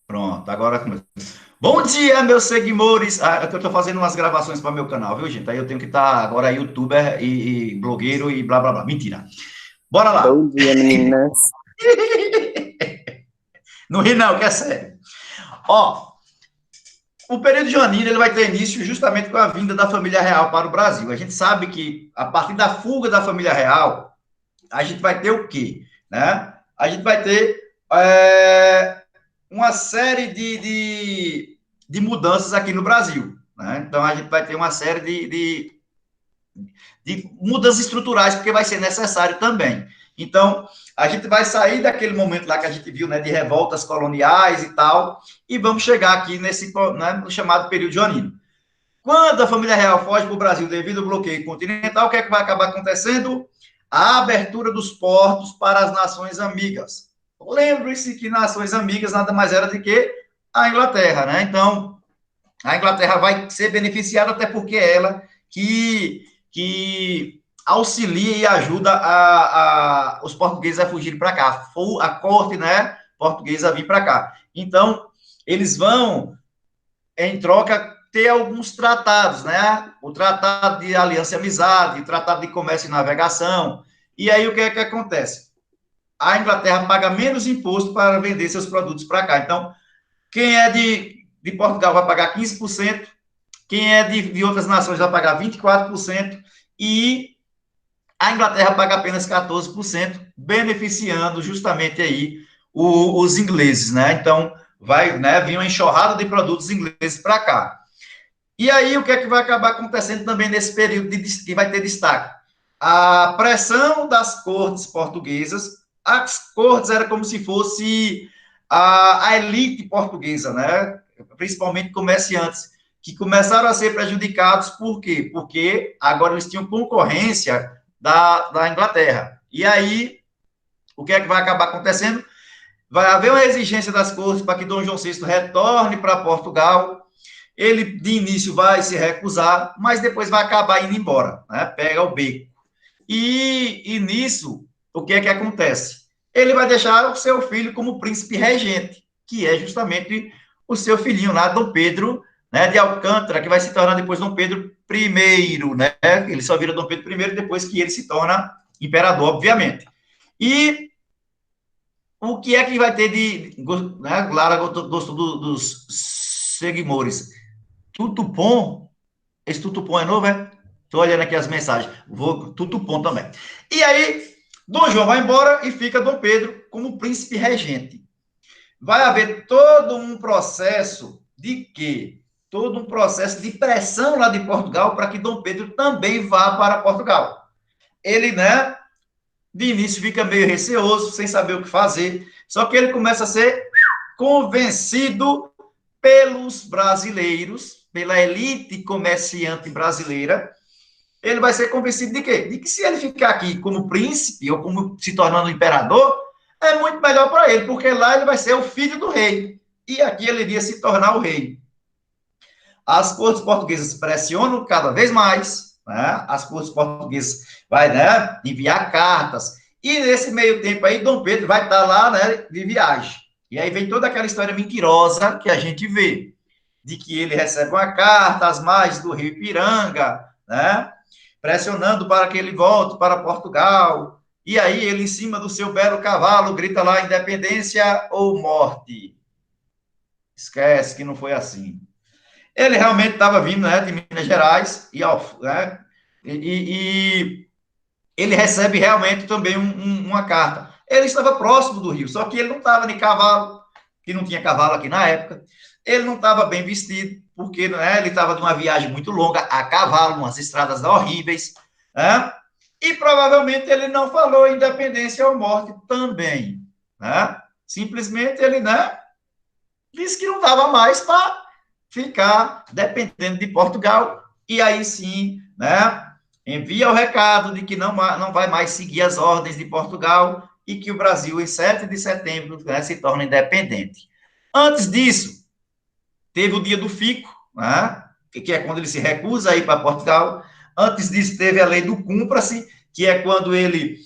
Pronto, agora começa. Bom dia, meus seguidores. É que eu tô fazendo umas gravações para meu canal, viu, gente? Aí eu tenho que estar agora youtuber e blogueiro e blá blá blá. Mentira. Bora lá. Bom dia, meninas. Não ri não, que é sério. Ó, o período junino ele vai ter início justamente com a vinda da família real para o Brasil. A gente sabe que a partir da fuga da família real, a gente vai ter o quê? Né? A gente vai ter uma série de mudanças aqui no Brasil. Né? Então, a gente vai ter uma série de mudanças estruturais, porque vai ser necessário também. Então, a gente vai sair daquele momento lá que a gente viu, né, de revoltas coloniais e tal, e vamos chegar aqui nesse, né, no chamado período joanino. Quando a família real foge para o Brasil devido ao bloqueio continental, o que é que vai acabar acontecendo? A abertura dos portos para as nações amigas. Lembre-se que nações amigas nada mais era do que a Inglaterra, né? Então, a Inglaterra vai ser beneficiada até porque é ela que auxilia e ajuda os portugueses a fugirem para cá, a corte, né, portuguesa a vir para cá. Então, eles vão, em troca, ter alguns tratados, né? O Tratado de Aliança e Amizade, o Tratado de Comércio e Navegação. E aí, o que é que acontece? A Inglaterra paga menos imposto para vender seus produtos para cá. Então, quem é de Portugal vai pagar 15%, quem é de outras nações vai pagar 24%, e a Inglaterra paga apenas 14%, beneficiando justamente aí os ingleses, né? Então, vai, né, vir uma enxurrada de produtos ingleses para cá. E aí, o que é que vai acabar acontecendo também nesse período que vai ter destaque? A pressão das cortes portuguesas. As cortes era como se fosse a elite portuguesa, né? Principalmente comerciantes, que começaram a ser prejudicados. Por quê? Porque agora eles tinham concorrência da Inglaterra. E aí, o que é que vai acabar acontecendo? Vai haver uma exigência das cortes para que Dom João VI retorne para Portugal. Ele, de início, vai se recusar, mas depois vai acabar indo embora, né? Pega o beco. E nisso, o que é que acontece? Ele vai deixar o seu filho como príncipe regente, que é justamente o seu filhinho lá, Dom Pedro, né, de Alcântara, que vai se tornar depois Dom Pedro I, né? Ele só vira Dom Pedro I depois que ele se torna imperador, obviamente. E o que é que vai ter né, Lara gostou dos seguidores? Tutupom, esse Tutupom é novo, é? Estou olhando aqui as mensagens. Vou Tutupom também. E aí, Dom João vai embora e fica Dom Pedro como príncipe regente. Vai haver todo um processo de quê? Todo um processo de pressão lá de Portugal para que Dom Pedro também vá para Portugal. Ele, né, de início fica meio receoso, sem saber o que fazer, só que ele começa a ser convencido pelos brasileiros, pela elite comerciante brasileira. Ele vai ser convencido de quê? De que se ele ficar aqui como príncipe ou como se tornando imperador, é muito melhor para ele, porque lá ele vai ser o filho do rei. E aqui ele iria se tornar o rei. As cortes portuguesas pressionam cada vez mais, né? As cortes portuguesas vai, né, enviar cartas. E nesse meio tempo aí, Dom Pedro vai estar lá, né, de viagem. E aí vem toda aquela história mentirosa que a gente vê, de que ele recebe uma carta às margens do rio Ipiranga, né, pressionando para que ele volte para Portugal. E aí ele, em cima do seu belo cavalo, grita lá, independência ou morte. Esquece que não foi assim. Ele realmente estava vindo, né, de Minas Gerais, né, e ele recebe realmente também uma carta. Ele estava próximo do rio, só que ele não estava de cavalo, que não tinha cavalo aqui na época. Ele não estava bem vestido, porque, né, ele estava de uma viagem muito longa a cavalo, umas estradas horríveis, né? E provavelmente ele não falou independência ou morte também, né? Simplesmente ele, né, disse que não dava mais para ficar dependendo de Portugal, e aí sim, né, envia o recado de que não vai mais seguir as ordens de Portugal e que o Brasil, em 7 de setembro, né, se torna independente. Antes disso, teve o dia do Fico, né, que é quando ele se recusa a ir para Portugal. Antes disso, teve a lei do Cumpra-se, que é quando ele,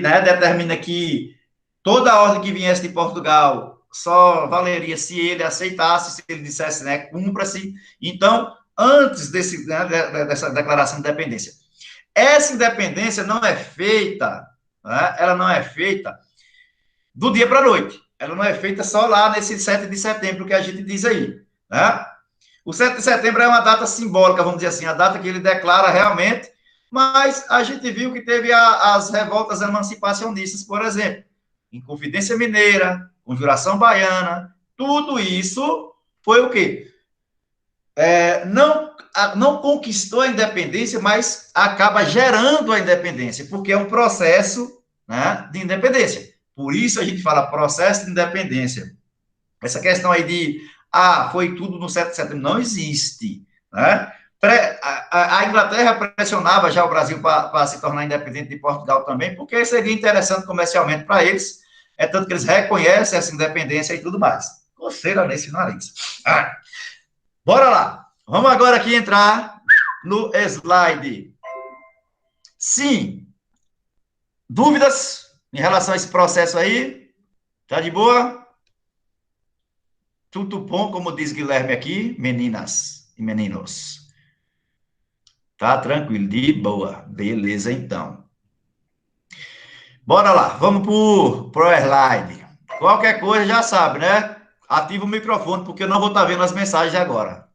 né, determina que toda a ordem que viesse de Portugal só valeria se ele aceitasse, se ele dissesse, né, cumpra-se. Então, antes dessa declaração de independência. Essa independência não é feita, né, ela não é feita do dia para a noite. Ela não é feita só lá nesse 7 de setembro que a gente diz aí. Né? O 7 de setembro é uma data simbólica, vamos dizer assim, a data que ele declara realmente, mas a gente viu que teve as revoltas emancipacionistas, por exemplo, Inconfidência Mineira, Conjuração Baiana, tudo isso foi o quê? Não conquistou a independência, mas acaba gerando a independência, porque é um processo, né, de independência. Por isso a gente fala processo de independência. Essa questão aí de, foi tudo no 7 de setembro, não existe. Né? A Inglaterra pressionava já o Brasil para se tornar independente de Portugal também, porque seria interessante comercialmente para eles, é tanto que eles reconhecem essa independência e tudo mais. Coceira nesse nariz. Bora lá. Vamos agora aqui entrar no slide. Sim. Dúvidas em relação a esse processo aí? Tá de boa? Tudo bom, como diz Guilherme aqui, meninas e meninos. Tá tranquilo, de boa. Beleza, então. Bora lá, vamos pro slide. Qualquer coisa já sabe, né? Ativa o microfone, porque eu não vou estar vendo as mensagens agora.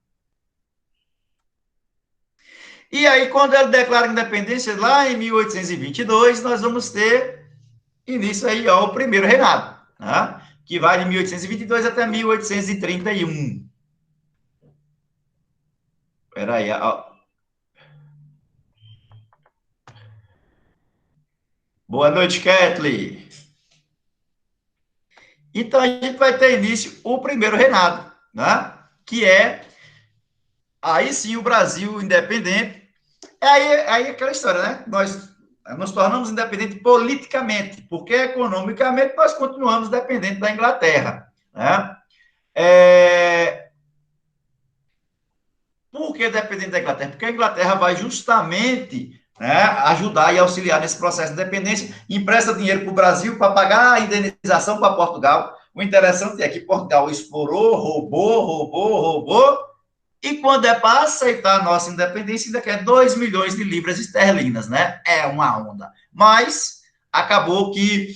E aí, quando ele declara independência, lá em 1822, nós vamos ter início aí, ó, o primeiro reinado, né? Que vai de 1822 até 1831. Espera aí, ó. Boa noite, Kathleen. Então, a gente vai ter início o primeiro reinado, né? Que é, aí sim, o Brasil independente. Aí aquela história, né? Nós nos tornamos independentes politicamente, porque economicamente nós continuamos dependentes da Inglaterra, né? Por que dependente da Inglaterra? Porque a Inglaterra vai justamente, né, ajudar e auxiliar nesse processo de independência, empresta dinheiro para o Brasil para pagar a indenização para Portugal. O interessante é que Portugal explorou, roubou, e quando é para aceitar a nossa independência, ainda quer 2 milhões de libras esterlinas, né? É uma onda. Mas acabou que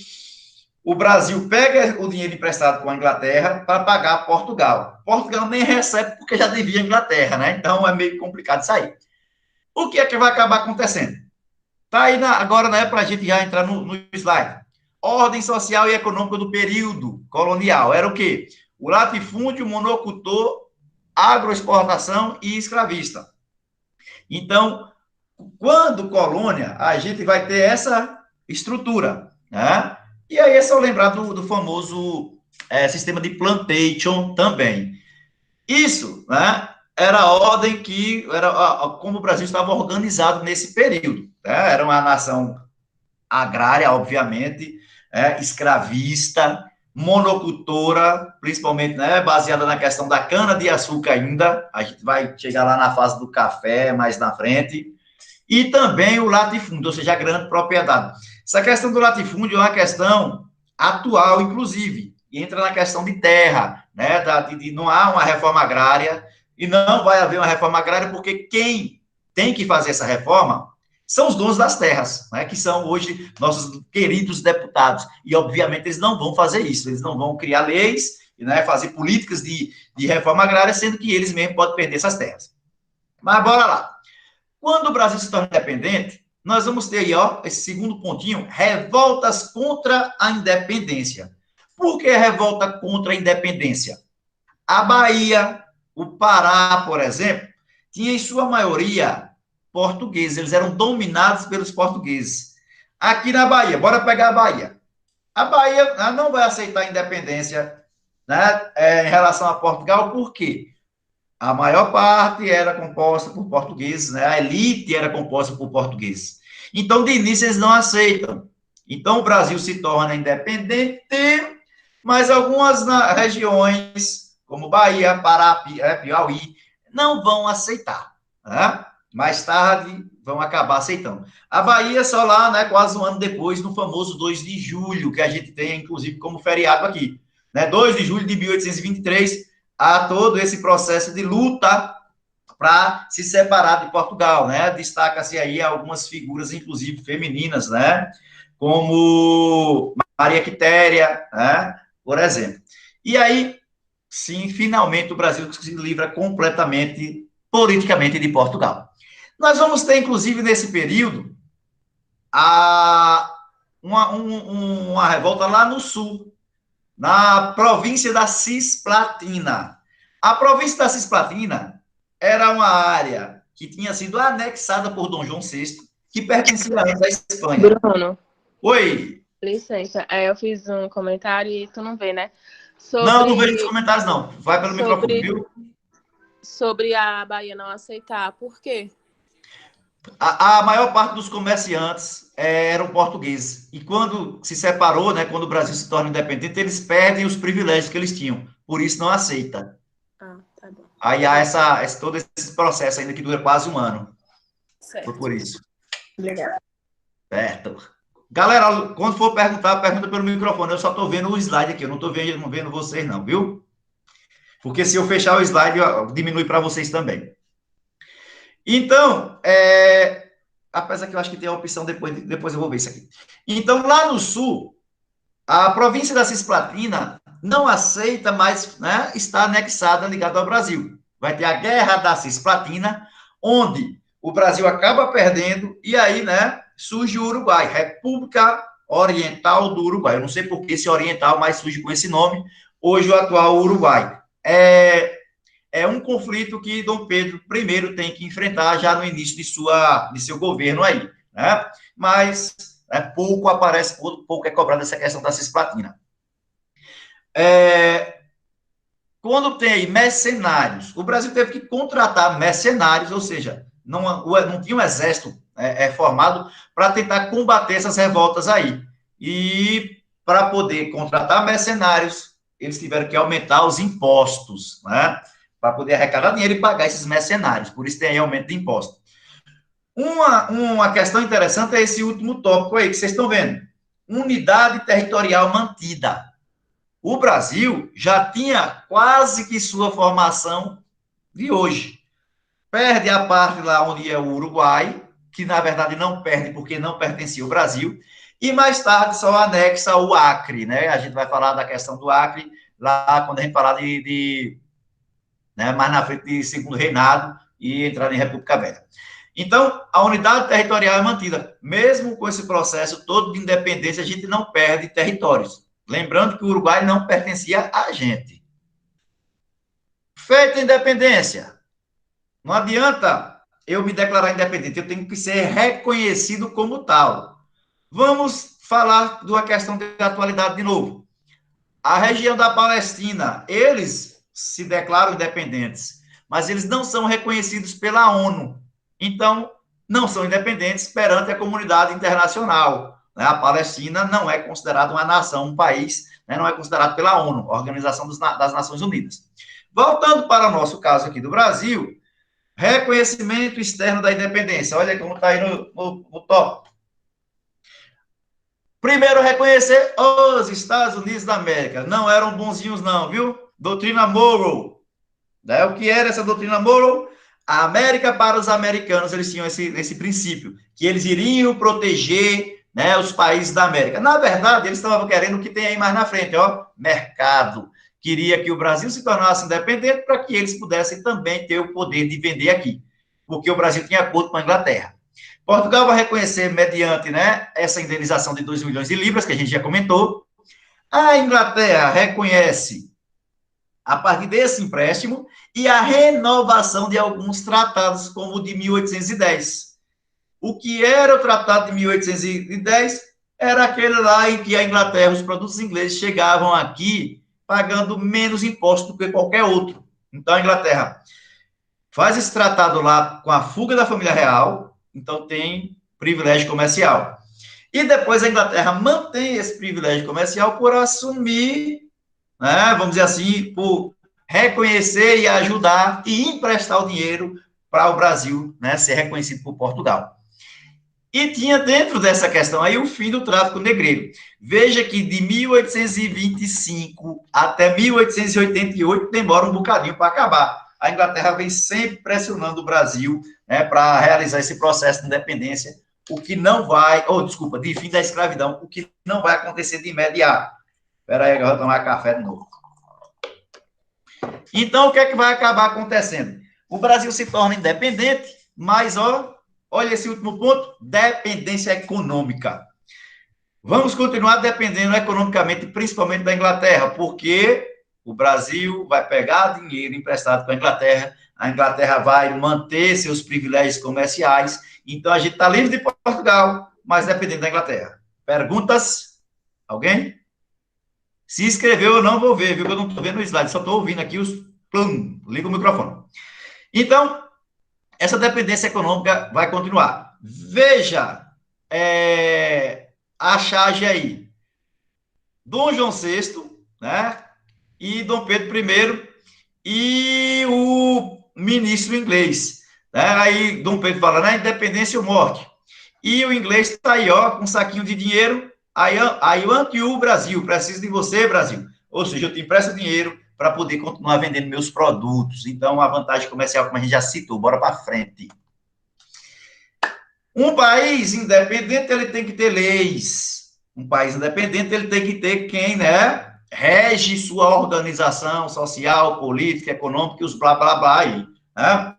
o Brasil pega o dinheiro emprestado com a Inglaterra para pagar Portugal. Portugal nem recebe porque já devia a Inglaterra, né? Então é meio complicado isso aí. O que é que vai acabar acontecendo? Tá aí agora, né, para a gente já entrar no slide. Ordem social e econômica do período colonial. Era o quê? O latifúndio, monocultor, agroexportação e escravista. Então, quando colônia, a gente vai ter essa estrutura, né? E aí é só lembrar do famoso sistema de plantation também. Isso, né? Era a ordem que era como o Brasil estava organizado nesse período. Né? Era uma nação agrária, obviamente, escravista, monocultora, principalmente, né, baseada na questão da cana-de-açúcar ainda. A gente vai chegar lá na fase do café mais na frente. E também o latifúndio, ou seja, a grande propriedade. Essa questão do latifúndio é uma questão atual, inclusive, e entra na questão de terra, né? Não há uma reforma agrária, e não vai haver uma reforma agrária, porque quem tem que fazer essa reforma são os donos das terras, né? Que são hoje nossos queridos deputados. E, obviamente, eles não vão fazer isso, eles não vão criar leis, né? Fazer políticas de reforma agrária, sendo que eles mesmos podem perder essas terras. Mas bora lá. Quando o Brasil se torna independente, nós vamos ter aí, ó, esse segundo pontinho, revoltas contra a independência. Por que revolta contra a independência? A Bahia, o Pará, por exemplo, tinha em sua maioria portugueses, eles eram dominados pelos portugueses. Aqui na Bahia, bora pegar a Bahia. A Bahia não vai aceitar a independência, né, em relação a Portugal, por quê? A maior parte era composta por portugueses, né? A elite era composta por portugueses. Então, de início, eles não aceitam. Então, o Brasil se torna independente, mas algumas regiões, como Bahia, Pará, Piauí, não vão aceitar. Né? Mais tarde, vão acabar aceitando. A Bahia só lá, né, quase um ano depois, no famoso 2 de julho, que a gente tem, inclusive, como feriado aqui. né, 2 de julho de 1823, a todo esse processo de luta para se separar de Portugal, né? Destaca-se aí algumas figuras, inclusive femininas, né? Como Maria Quitéria, né? Por exemplo. E aí, sim, finalmente o Brasil se livra completamente, politicamente, de Portugal. Nós vamos ter, inclusive, nesse período, uma revolta lá no sul, na província da Cisplatina. A província da Cisplatina era uma área que tinha sido anexada por Dom João VI, que pertencia antes à Espanha. Bruno, Oi? licença, eu fiz um comentário e tu não vê, né? Não, não vejo os Sobre, comentários, não. Vai pelo microfone, sobre, viu? sobre a Bahia não aceitar. Por quê? A maior parte dos comerciantes eram portugueses. E quando se separou, né, quando o Brasil se torna independente, eles perdem os privilégios que eles tinham. Por isso não aceita. Ah, tá bom. Aí há todo esse processo ainda que dura quase um ano. Foi Certo. por isso. Obrigada. Certo. Galera, quando for perguntar, pergunta pelo microfone. Eu só estou vendo o slide aqui, eu não estou vendo vocês, não, viu? Porque se eu fechar o slide, diminui para vocês também. Então, apesar que eu acho que tem a opção depois eu vou ver isso aqui. Então, lá no sul, a província da Cisplatina não aceita mais, né, estar anexada, ligada ao Brasil. Vai ter a Guerra da Cisplatina, onde o Brasil acaba perdendo, e aí, né, surge o Uruguai, República Oriental do Uruguai. Eu não sei por que esse oriental, mas surge com esse nome, hoje o atual Uruguai. É um conflito que Dom Pedro I tem que enfrentar já no início de seu governo aí, né? Mas pouco aparece, pouco é cobrado essa questão da Cisplatina. Quando tem mercenários, o Brasil teve que contratar mercenários, ou seja, não tinha um exército formado para tentar combater essas revoltas aí. E para poder contratar mercenários, eles tiveram que aumentar os impostos, né? Para poder arrecadar dinheiro e pagar esses mercenários. Por isso tem aí aumento de impostos. Uma questão interessante é esse último tópico aí que vocês estão vendo. Unidade territorial mantida. O Brasil já tinha quase que sua formação de hoje. Perde a parte lá onde é o Uruguai, que na verdade não perde porque não pertencia ao Brasil, e mais tarde só anexa o Acre, né? A gente vai falar da questão do Acre lá quando a gente falar né, mais na frente de Segundo Reinado e entrar em República Velha. Então, a unidade territorial é mantida. Mesmo com esse processo todo de independência, a gente não perde territórios. Lembrando que o Uruguai não pertencia a gente. Feita a independência, não adianta eu me declarar independente, eu tenho que ser reconhecido como tal. Vamos falar de uma questão de atualidade de novo. A região da Palestina, eles se declaram independentes, mas eles não são reconhecidos pela ONU. Então, não são independentes perante a comunidade internacional. A Palestina não é considerada uma nação, um país, né? Não é considerado pela ONU, Organização das Nações Unidas. Voltando para o nosso caso aqui do Brasil, reconhecimento externo da independência. Olha como está aí no top. Primeiro, reconhecer os Estados Unidos da América. Não eram bonzinhos, não, viu? Doutrina Monroe. Né? O que era essa doutrina Monroe? A América para os americanos, eles tinham esse princípio, que eles iriam proteger, né, os países da América. Na verdade, eles estavam querendo o que tem aí mais na frente, ó, mercado. Queria que o Brasil se tornasse independente para que eles pudessem também ter o poder de vender aqui, porque o Brasil tinha acordo com a Inglaterra. Portugal vai reconhecer, mediante, né, essa indenização de 2 milhões de libras, que a gente já comentou. A Inglaterra reconhece, a partir desse empréstimo, e a renovação de alguns tratados, como o de 1810. O que era o tratado de 1810 era aquele lá em que a Inglaterra, os produtos ingleses chegavam aqui pagando menos impostos do que qualquer outro. Então, a Inglaterra faz esse tratado lá com a fuga da família real, então tem privilégio comercial. E depois a Inglaterra mantém esse privilégio comercial por assumir, né, vamos dizer assim, por reconhecer e ajudar e emprestar o dinheiro para o Brasil, né, ser reconhecido por Portugal. E tinha dentro dessa questão aí o fim do tráfico negreiro. Veja que de 1825 até 1888 demora um bocadinho para acabar. A Inglaterra vem sempre pressionando o Brasil, né, para realizar esse processo de independência, o que não vai, desculpa, de fim da escravidão, o que não vai acontecer de imediato. Espera aí, eu vou tomar café de novo. Então, o que é que vai acabar acontecendo? O Brasil se torna independente, mas, olha esse último ponto, dependência econômica. Vamos continuar dependendo economicamente, principalmente da Inglaterra, porque o Brasil vai pegar dinheiro emprestado com a Inglaterra vai manter seus privilégios comerciais, então a gente está livre de Portugal, mas dependendo da Inglaterra. Perguntas? Alguém? Se inscreveu, eu não vou ver, viu? Eu não estou vendo o slide, só estou ouvindo aqui os... Plum, liga o microfone. Então, essa dependência econômica vai continuar. Veja a charge aí. Dom João VI, né? E Dom Pedro I e o ministro inglês. Né? Aí Dom Pedro fala, né? Independência ou morte. E o inglês está aí, com um saquinho de dinheiro. I want you, Brasil. Preciso de você, Brasil. Ou seja, eu te empresto dinheiro para poder continuar vendendo meus produtos. Então, a vantagem comercial, como a gente já citou, bora para frente. Um país independente, ele tem que ter leis. Um país independente, ele tem que ter quem, né, rege sua organização social, política, econômica e os blá, blá, blá aí, né?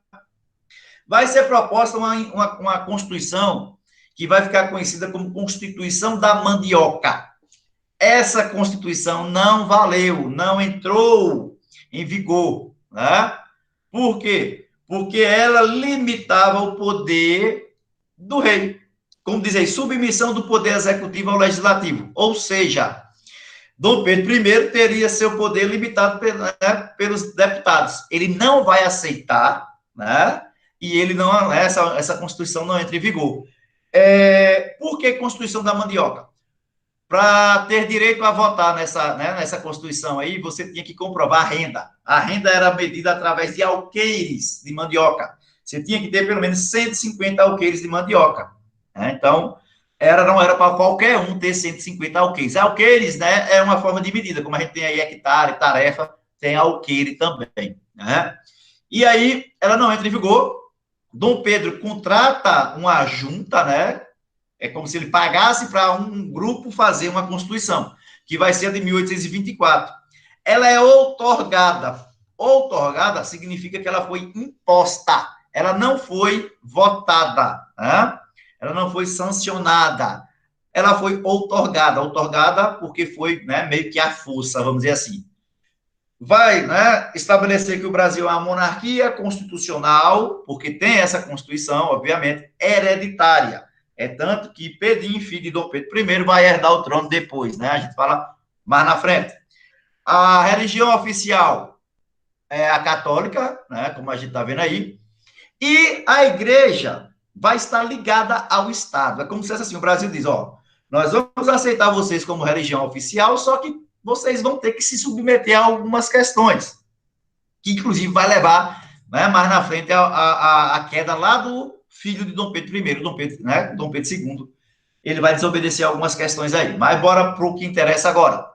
Vai ser proposta uma Constituição que vai ficar conhecida como Constituição da Mandioca. Essa Constituição não valeu, não entrou em vigor, né? Por quê? Porque ela limitava o poder do rei. Como diz aí, submissão do poder executivo ao legislativo. Ou seja, Dom Pedro I teria seu poder limitado pelos deputados. Ele não vai aceitar, né? E ele não, essa Constituição não entra em vigor. Por que Constituição da Mandioca? Para ter direito a votar nessa Constituição aí, você tinha que comprovar a renda. A renda era medida através de alqueires de mandioca. Você tinha que ter pelo menos 150 alqueires de mandioca. Né? Então, não era para qualquer um ter 150 alqueires. Alqueires, né, é uma forma de medida, como a gente tem aí hectare, tarefa, tem alqueire também. Né? E aí, ela não entra em vigor. Dom Pedro contrata uma junta, né? É como se ele pagasse para um grupo fazer uma Constituição, que vai ser a de 1824. Ela é outorgada. Outorgada significa que ela foi imposta. Ela não foi votada. Né? Ela não foi sancionada. Ela foi outorgada. Outorgada porque foi, né, meio que à força, vamos dizer assim. Vai, né, estabelecer que o Brasil é uma monarquia constitucional, porque tem essa Constituição, obviamente, hereditária. É tanto que Pedrinho, filho de Dom Pedro I, vai herdar o trono depois, né? A gente fala mais na frente. A religião oficial é a católica, né? Como a gente está vendo aí. E a igreja vai estar ligada ao Estado. É como se fosse assim, o Brasil diz, nós vamos aceitar vocês como religião oficial, só que vocês vão ter que se submeter a algumas questões, que inclusive vai levar, né, mais na frente a queda lá do filho de Dom Pedro I, Dom Pedro II. Ele vai desobedecer algumas questões aí. Mas bora para o que interessa agora.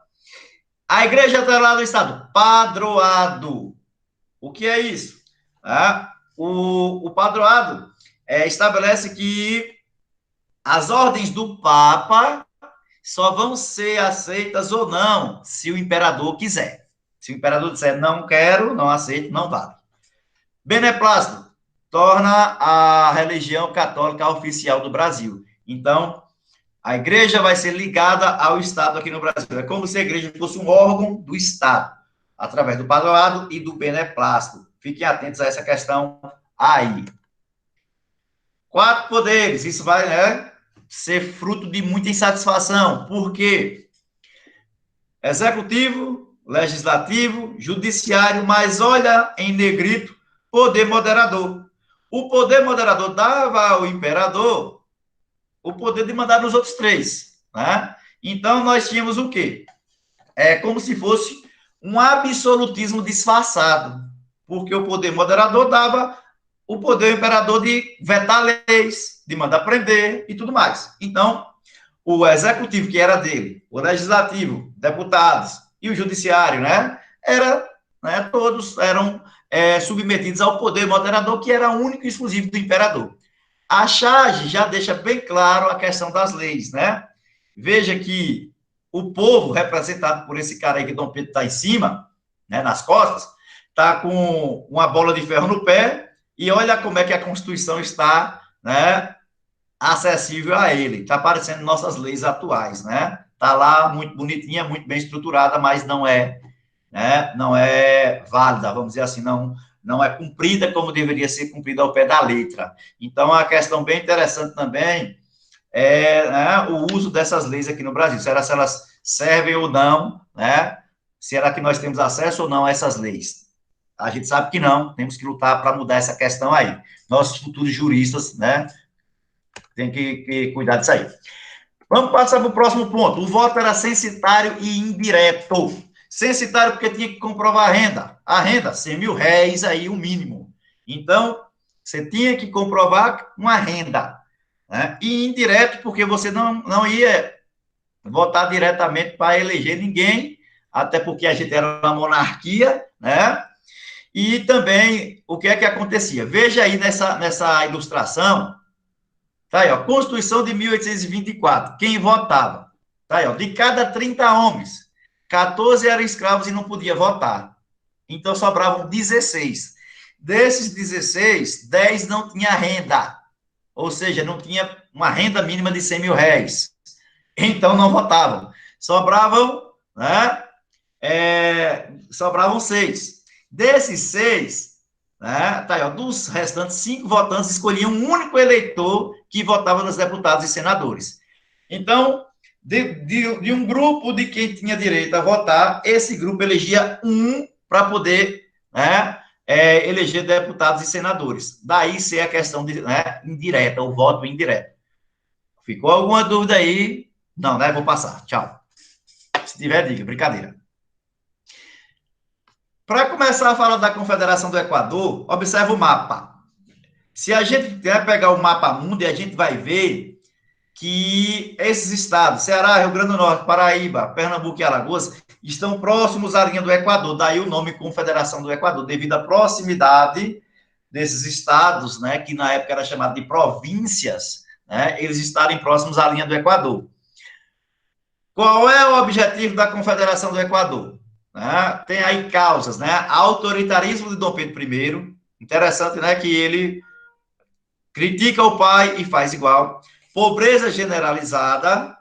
A igreja está lá do Estado. Padroado. O que é isso? O padroado estabelece que as ordens do Papa só vão ser aceitas ou não se o imperador quiser. Se o imperador disser não quero, não aceito, não vale. Beneplácito torna a religião católica oficial do Brasil. Então, a igreja vai ser ligada ao Estado aqui no Brasil. É como se a igreja fosse um órgão do Estado, através do padroado e do beneplácito. Fiquem atentos a essa questão aí. 4 poderes. Isso vai, né, ser fruto de muita insatisfação. Por quê? Executivo, legislativo, judiciário, mas olha em negrito, poder moderador. O poder moderador dava ao imperador o poder de mandar nos outros 3, né? Então, nós tínhamos o quê? É como se fosse um absolutismo disfarçado, porque o poder moderador dava o poder do imperador de vetar leis, de mandar prender e tudo mais. Então, o executivo, que era dele, o legislativo, deputados e o judiciário, né, todos eram submetidos ao poder moderador, que era único e exclusivo do imperador. A charge já deixa bem claro a questão das leis, né? Veja que o povo, representado por esse cara aí que Dom Pedro está em cima, né, nas costas, está com uma bola de ferro no pé, e olha como é que a Constituição está, né, acessível a ele. Está aparecendo nossas leis atuais, né? Está lá muito bonitinha, muito bem estruturada, mas não é, né, não é válida, vamos dizer assim, não é cumprida como deveria ser cumprida ao pé da letra. Então, a questão bem interessante também é, né, o uso dessas leis aqui no Brasil. Será se elas servem ou não, né? Será que nós temos acesso ou não a essas leis? A gente sabe que não, temos que lutar para mudar essa questão aí. Nossos futuros juristas, né, têm que cuidar disso aí. Vamos passar para o próximo ponto. O voto era censitário e indireto. Censitário porque tinha que comprovar a renda. A renda, 100 mil réis aí, o mínimo. Então, você tinha que comprovar uma renda. Né? E indireto porque você não ia votar diretamente para eleger ninguém, até porque a gente era uma monarquia, né? E também, o que é que acontecia? Veja aí nessa ilustração, tá aí, ó, Constituição de 1824. Quem votava? Tá aí, ó, de cada 30 homens, 14 eram escravos e não podia votar. Então sobravam 16. Desses 16, 10 não tinha renda. Ou seja, não tinha uma renda mínima de 100 mil réis. Então não votavam. Sobravam, né? Sobravam 6. Desses 6, né, tá aí, ó, dos restantes 5 votantes escolhiam um único eleitor que votava nos deputados e senadores. Então, de um grupo de quem tinha direito a votar, esse grupo elegia um para poder, né, eleger deputados e senadores. Daí ser a questão de, né, indireta, o voto indireto. Ficou alguma dúvida aí? Não, né? Vou passar. Tchau. Se tiver, diga. Brincadeira. Para começar a falar da Confederação do Equador, observe o mapa. Se a gente pegar o mapa mundo, a gente vai ver que esses estados, Ceará, Rio Grande do Norte, Paraíba, Pernambuco e Alagoas, estão próximos à linha do Equador. Daí o nome Confederação do Equador, devido à proximidade desses estados, né, que na época era chamado de províncias, né, eles estarem próximos à linha do Equador. Qual é o objetivo da Confederação do Equador? Né? Tem aí causas, né? Autoritarismo de Dom Pedro I, interessante, né, que ele critica o pai e faz igual. Pobreza generalizada,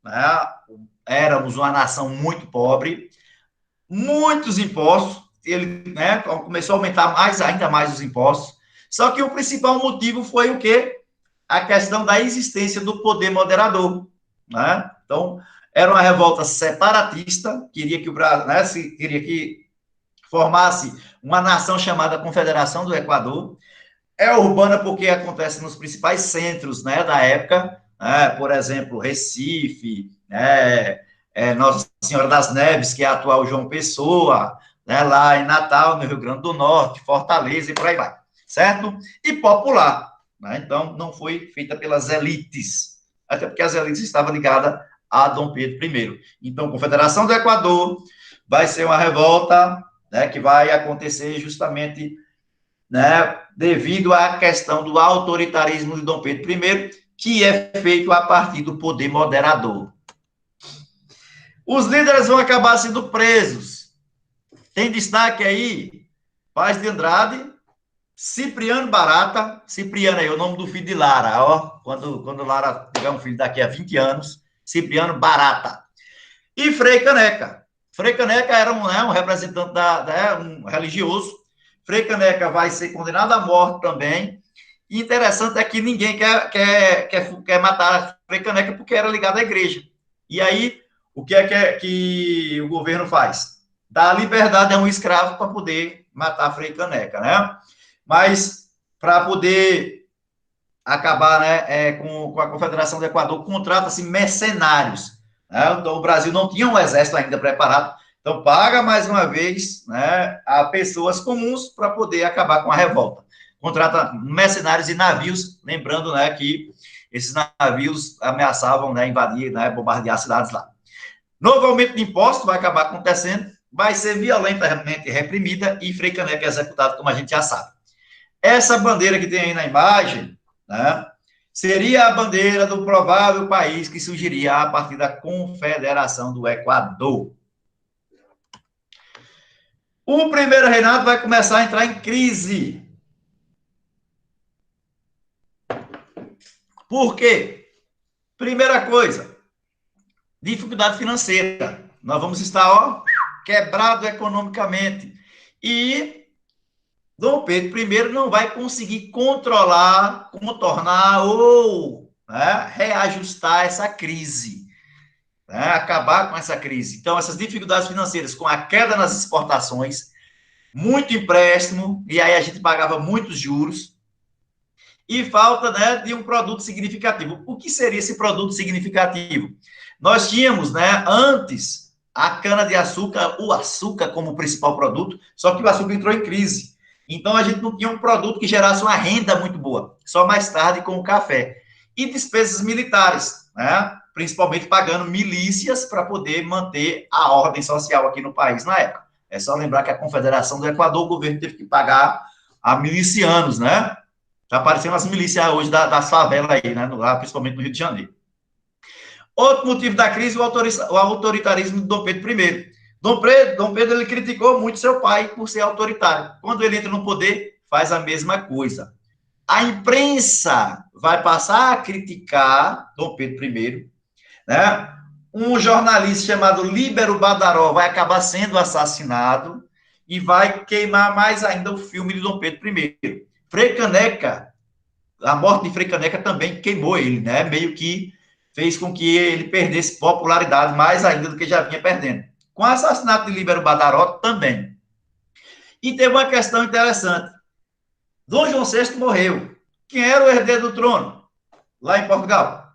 né? Éramos uma nação muito pobre, muitos impostos, ele, né, começou a aumentar ainda mais os impostos. Só que o principal motivo foi o quê? A questão da existência do poder moderador, né? Então, era uma revolta separatista, queria que o Brasil, né, queria que formasse uma nação chamada Confederação do Equador. É urbana porque acontece nos principais centros, né, da época, né, por exemplo, Recife, né, Nossa Senhora das Neves, que é a atual João Pessoa, né, lá em Natal, no Rio Grande do Norte, Fortaleza e por aí vai, certo? E popular, né? Então, não foi feita pelas elites, até porque as elites estavam ligadas a Dom Pedro I. Então, Confederação do Equador vai ser uma revolta, né, que vai acontecer justamente, né, devido à questão do autoritarismo de Dom Pedro I, que é feito a partir do poder moderador. Os líderes vão acabar sendo presos. Tem destaque aí, Paz de Andrade, Cipriano Barata, Cipriano aí, o nome do filho de Lara, ó, quando Lara tiver um filho daqui a 20 anos, Cipriano Barata. E Frei Caneca. Frei Caneca era um representante um religioso. Frei Caneca vai ser condenado à morte também. E interessante é que ninguém quer matar Frei Caneca porque era ligado à igreja. E aí, o que é que o governo faz? Dá liberdade a um escravo para poder matar Frei Caneca, né? Mas, para poder acabar, né, com a Confederação do Equador, contrata-se mercenários. Né? Então, o Brasil não tinha um exército ainda preparado, então paga mais uma vez, né, a pessoas comuns para poder acabar com a revolta. contrata mercenários e navios, lembrando, né, que esses navios ameaçavam, né, invadir, né, bombardear cidades lá. Novo aumento de impostos vai acabar acontecendo, vai ser violentamente reprimida e Frei Caneca executado, como a gente já sabe. Essa bandeira que tem aí na imagem, né, seria a bandeira do provável país que surgiria a partir da Confederação do Equador. O primeiro reinado vai começar a entrar em crise. Por quê? Primeira coisa, dificuldade financeira. Nós vamos estar, ó, quebrado economicamente. E Dom Pedro I não vai conseguir controlar, contornar ou, né, reajustar essa crise, né, acabar com essa crise. Então, essas dificuldades financeiras, com a queda nas exportações, muito empréstimo, e aí a gente pagava muitos juros, e falta, né, de um produto significativo. O que seria esse produto significativo? Nós tínhamos, né, antes, a cana-de-açúcar, o açúcar como principal produto, só que o açúcar entrou em crise. Então, a gente não tinha um produto que gerasse uma renda muito boa, só mais tarde com o café. E despesas militares, né, principalmente pagando milícias para poder manter a ordem social aqui no país na época. É só lembrar que a Confederação do Equador, o governo teve que pagar a milicianos, né? Tá aparecendo as milícias hoje das favelas aí, né? Lá, principalmente no Rio de Janeiro. Outro motivo da crise, o autoritarismo de Dom Pedro I. Dom Pedro ele criticou muito seu pai por ser autoritário. Quando ele entra no poder, faz a mesma coisa. A imprensa vai passar a criticar Dom Pedro I, né? Um jornalista chamado Líbero Badaró vai acabar sendo assassinado e vai queimar mais ainda o filme de Dom Pedro I. Frei Caneca, a morte de Frei Caneca também queimou ele, né? Meio que fez com que ele perdesse popularidade mais ainda do que já vinha perdendo. Com o assassinato de Líbero Badaró também. E teve uma questão interessante. Dom João VI morreu. Quem era o herdeiro do trono lá em Portugal?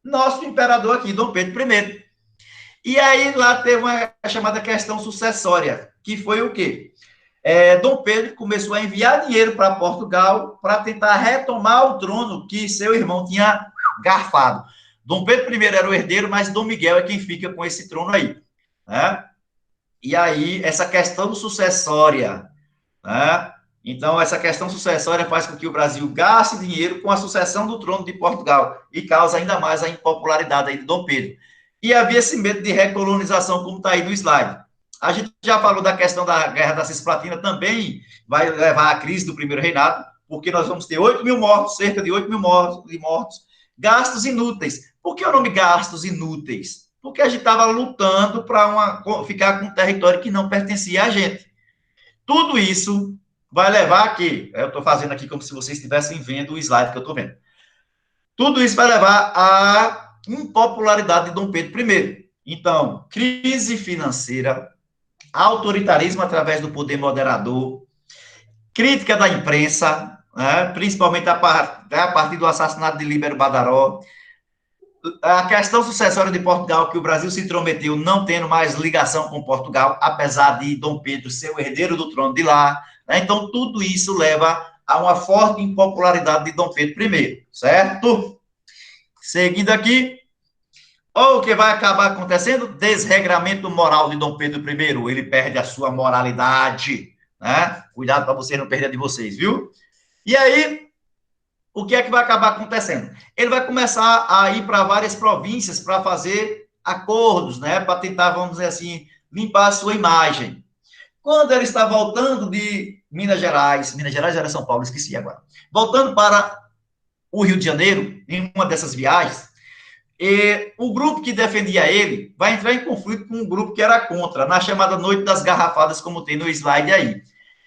Nosso imperador aqui, Dom Pedro I. E aí lá teve uma chamada questão sucessória, que foi o quê? Dom Pedro começou a enviar dinheiro para Portugal para tentar retomar o trono que seu irmão tinha garfado. Dom Pedro I era o herdeiro, mas Dom Miguel é quem fica com esse trono aí, né? E aí, essa questão sucessória, né? Então, essa questão sucessória faz com que o Brasil gaste dinheiro com a sucessão do trono de Portugal e causa ainda mais a impopularidade aí de Dom Pedro. E havia esse medo de recolonização, como está aí no slide. A gente já falou da questão da Guerra da Cisplatina, também vai levar à crise do primeiro reinado, porque nós vamos ter 8 mil mortos, cerca de 8 mil mortos, gastos inúteis. Por que o nome gastos inúteis? Porque a gente estava lutando para ficar com um território que não pertencia a gente. Tudo isso vai levar aqui, eu estou fazendo aqui como se vocês estivessem vendo o slide que eu estou vendo. Tudo isso vai levar à impopularidade de Dom Pedro I. Então, crise financeira, autoritarismo através do poder moderador, crítica da imprensa, né, principalmente a partir do assassinato de Líbero Badaró, a questão sucessória de Portugal, que o Brasil se intrometeu não tendo mais ligação com Portugal, apesar de Dom Pedro ser o herdeiro do trono de lá, né? Então, tudo isso leva a uma forte impopularidade de Dom Pedro I, certo? Seguindo aqui, o que vai acabar acontecendo? Desregramento moral de Dom Pedro I. Ele perde a sua moralidade, né? Cuidado para vocês não perder de vocês, viu? E aí, o que é que vai acabar acontecendo? Ele vai começar a ir para várias províncias para fazer acordos, né? Para tentar, vamos dizer assim, limpar a sua imagem. Quando ele está voltando de Minas Gerais era São Paulo, esqueci agora. Voltando para o Rio de Janeiro, em uma dessas viagens, o grupo que defendia ele vai entrar em conflito com um grupo que era contra, na chamada Noite das Garrafadas, como tem no slide aí.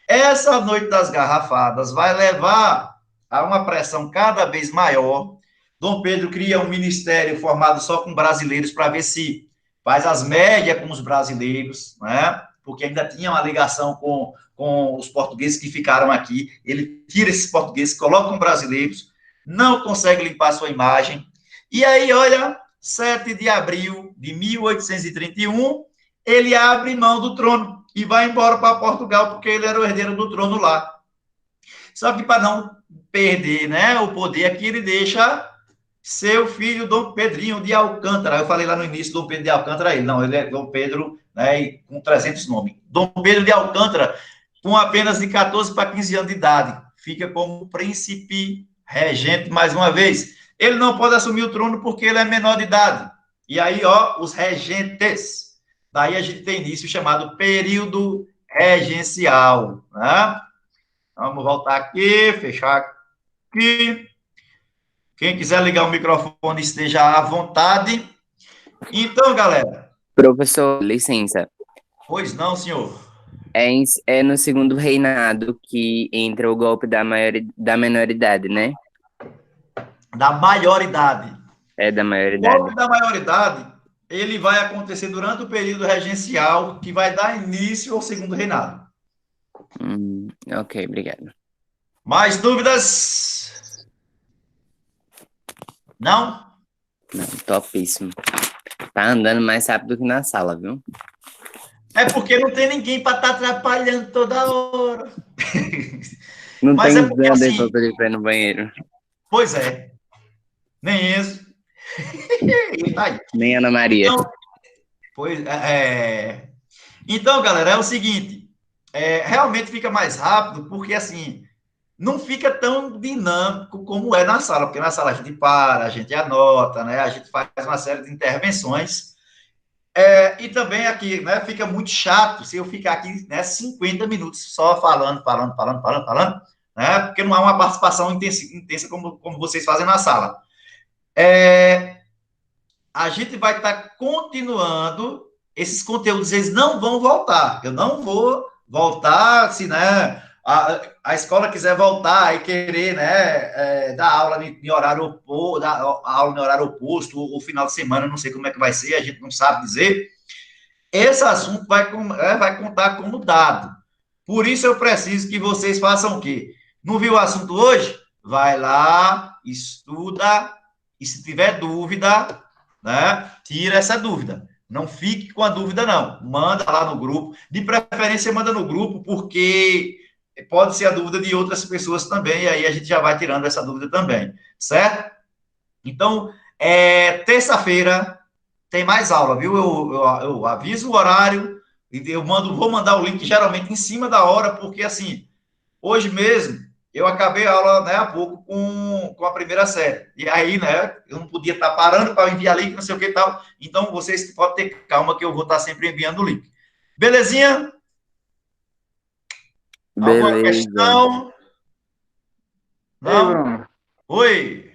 Essa Noite das Garrafadas vai levar a uma pressão cada vez maior. Dom Pedro cria um ministério formado só com brasileiros para ver se faz as médias com os brasileiros, né? Porque ainda tinha uma ligação com os portugueses que ficaram aqui. Ele tira esses portugueses, coloca com brasileiros, não consegue limpar sua imagem. E aí, olha, 7 de abril de 1831, ele abre mão do trono e vai embora para Portugal, porque ele era o herdeiro do trono lá. Só que para não perder, né, o poder aqui, ele deixa seu filho Dom Pedrinho de Alcântara. Eu falei lá no início Dom Pedro de Alcântara, ele é Dom Pedro, né, com 300 nomes. Dom Pedro de Alcântara, com apenas de 14 para 15 anos de idade, fica como príncipe regente mais uma vez. Ele não pode assumir o trono porque ele é menor de idade. E aí, ó, os regentes. Daí a gente tem início chamado período regencial, né? Vamos voltar aqui, fechar aqui. Quem quiser ligar o microfone esteja à vontade. Então, galera. Professor, licença. Pois não, senhor. É no segundo reinado que entra o golpe da menoridade, né? Da maioridade. É da O maioridade. golpe da maioridade, ele vai acontecer durante o período regencial, que vai dar início ao segundo reinado. Ok, obrigado. Mais dúvidas? Não? Não, topíssimo. Tá andando mais rápido que na sala, viu? É porque não tem ninguém para estar atrapalhando toda hora. Não Mas tem é porque Zander assim... pra poder ir no banheiro. Pois é. Nem isso. Tá aí. Nem Ana Maria. Então, então, galera, é o seguinte. Realmente fica mais rápido, porque assim... Não fica tão dinâmico como é na sala, porque na sala a gente para, a gente anota, né? A gente faz uma série de intervenções. E também aqui, né? Fica muito chato se eu ficar aqui, né? 50 minutos só falando, né? Porque não há uma participação intensa como vocês fazem na sala. A gente vai estar continuando, esses conteúdos, eles não vão voltar. Eu não vou voltar, se, né? A escola quiser voltar e querer, né, dar aula em horário oposto, dar aula em horário oposto, ou final de semana, não sei como é que vai ser, a gente não sabe dizer. Esse assunto vai contar como dado. Por isso eu preciso que vocês façam o quê? Não viu o assunto hoje? Vai lá, estuda, e se tiver dúvida, né, tira essa dúvida. Não fique com a dúvida, não. Manda lá no grupo. De preferência, manda no grupo, porque pode ser a dúvida de outras pessoas também, e aí a gente já vai tirando essa dúvida também, certo? Então, terça-feira tem mais aula, viu? Eu aviso o horário, e vou mandar o link geralmente em cima da hora, porque assim, hoje mesmo, eu acabei a aula, né, há pouco com a primeira série. E aí, né, eu não podia estar parando para enviar link, não sei o que e tal. Então, vocês podem ter calma que eu vou estar sempre enviando o link. Belezinha? Alguma Beleza. questão? Ei, Não? Bruno, Oi.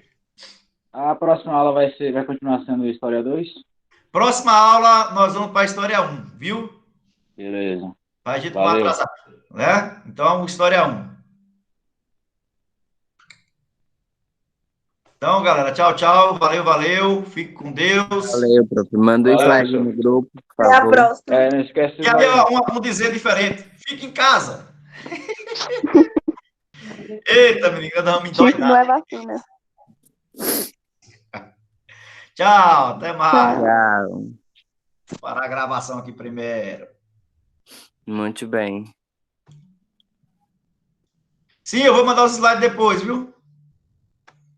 a próxima aula vai continuar sendo História 2? Próxima aula, nós vamos para a História 1, viu? Beleza. Para a gente não Valeu. atrasar, né? Então, História 1. Então, galera, tchau, tchau. Valeu, valeu. Fique com Deus. Valeu, prof. Manda o Valeu, slide professor. no grupo, por Até a favor. próxima. Não esquece E aí, um dizer diferente. Fique em casa. Eita, menina, não me dói Não é nada. vacina. Tchau, até mais. Tchau. Parar a gravação aqui primeiro. Muito bem. Sim, eu vou mandar os slides depois, viu?